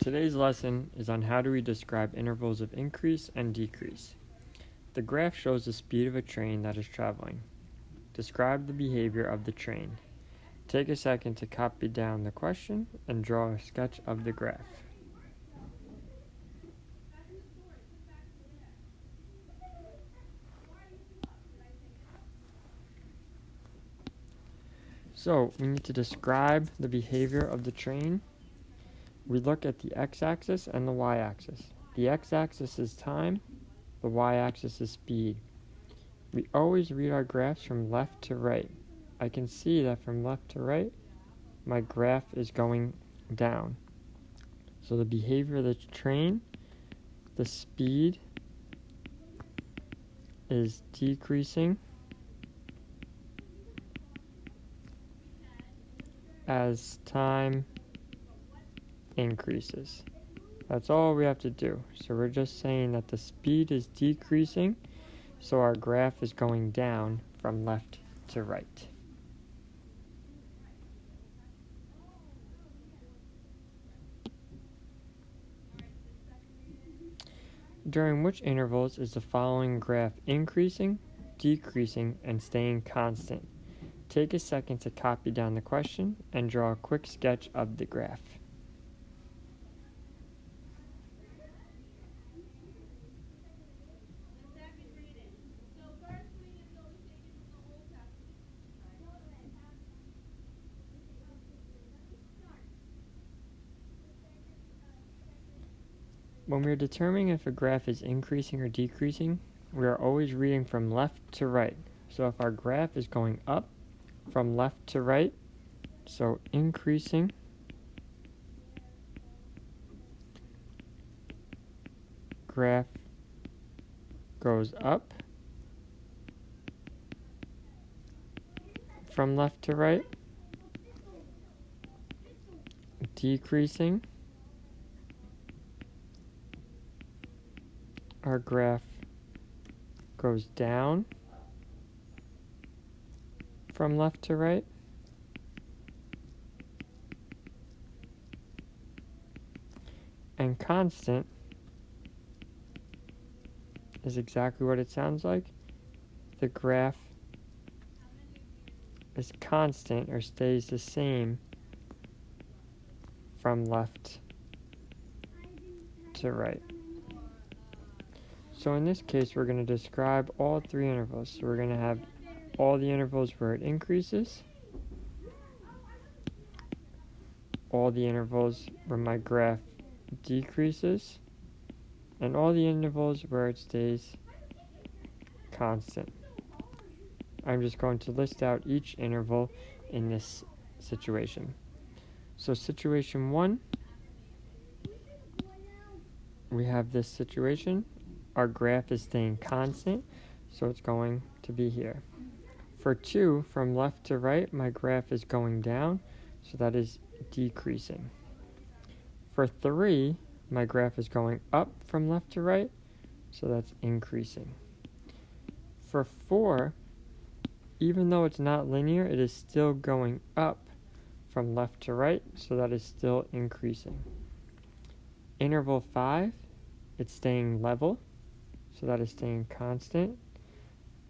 Today's lesson is on how do we describe intervals of increase and decrease. The graph shows the speed of a train that is traveling. Describe the behavior of the train. Take a second to copy down the question and draw a sketch of the graph. So we need to describe the behavior of the train. We look at the x-axis and the y-axis. The x-axis is time, the y-axis is speed. We always read our graphs from left to right. I can see that from left to right, my graph is going down. So the behavior of the train, the speed is decreasing as time increases. That's all we have to do. So we're just saying that the speed is decreasing, so our graph is going down from left to right. During which intervals is the following graph increasing, decreasing, and staying constant? Take a second to copy down the question and draw a quick sketch of the graph. When we're determining if a graph is increasing or decreasing, we are always reading from left to right. So if our graph is going up from left to right, so increasing, graph goes up from left to right, decreasing, our graph goes down from left to right, and constant is exactly what it sounds like. The graph is constant or stays the same from left to right. So in this case, we're going to describe all three intervals. So we're going to have all the intervals where it increases, all the intervals where my graph decreases, and all the intervals where it stays constant. I'm just going to list out each interval in this situation. So situation 1, we have this situation. Our graph is staying constant, so it's going to be here. For 2, from left to right, my graph is going down, so that is decreasing. For 3, my graph is going up from left to right, so that's increasing. For 4, even though it's not linear, it is still going up from left to right, so that is still increasing. Interval 5, it's staying level, so that is staying constant.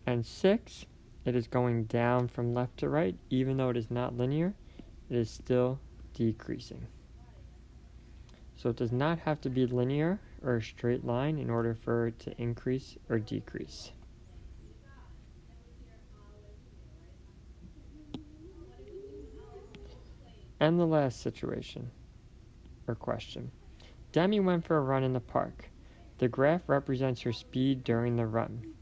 And 6, it is going down from left to right, even though it is not linear, it is still decreasing. So it does not have to be linear or a straight line in order for it to increase or decrease. And the last situation, or question. Demi went for a run in the park. The graph represents her speed during the run.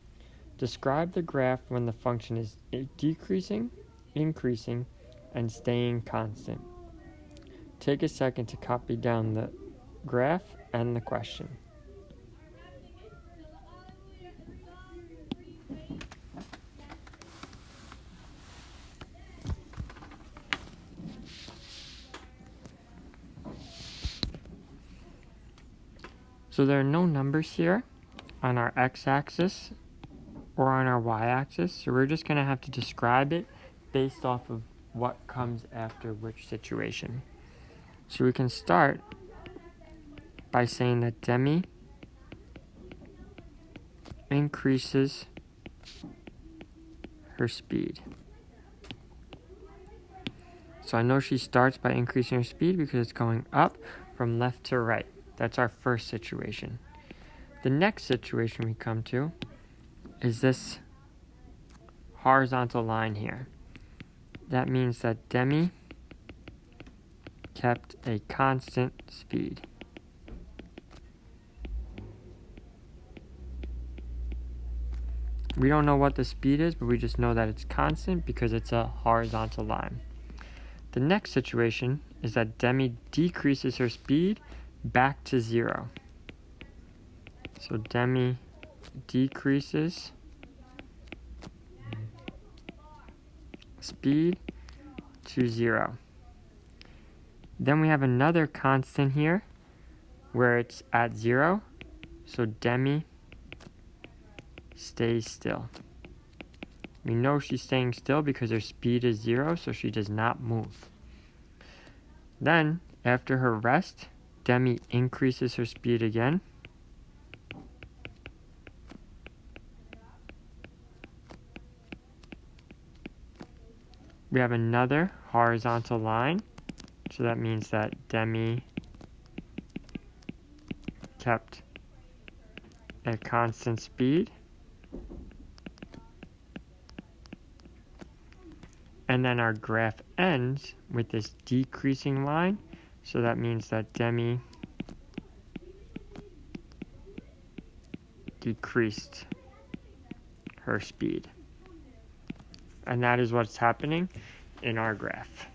Describe the graph when the function is decreasing, increasing, and staying constant. Take a second to copy down the graph and the question. So there are no numbers here on our x-axis or on our y-axis, so we're just going to have to describe it based off of what comes after which situation. So we can start by saying that Demi increases her speed. So I know she starts by increasing her speed because it's going up from left to right. That's our first situation. The next situation we come to is this horizontal line here. That means that Demi kept a constant speed. We don't know what the speed is, but we just know that it's constant because it's a horizontal line. The next situation is that Demi decreases her speed back to 0. So Demi decreases speed to 0. Then we have another constant here where it's at 0. So Demi stays still. We know she's staying still because her speed is 0, so she does not move. Then, after her rest, Demi increases her speed again. We have another horizontal line, so that means that Demi kept a constant speed. And then our graph ends with this decreasing line, so that means that Demi decreased her speed. And that is what's happening in our graph.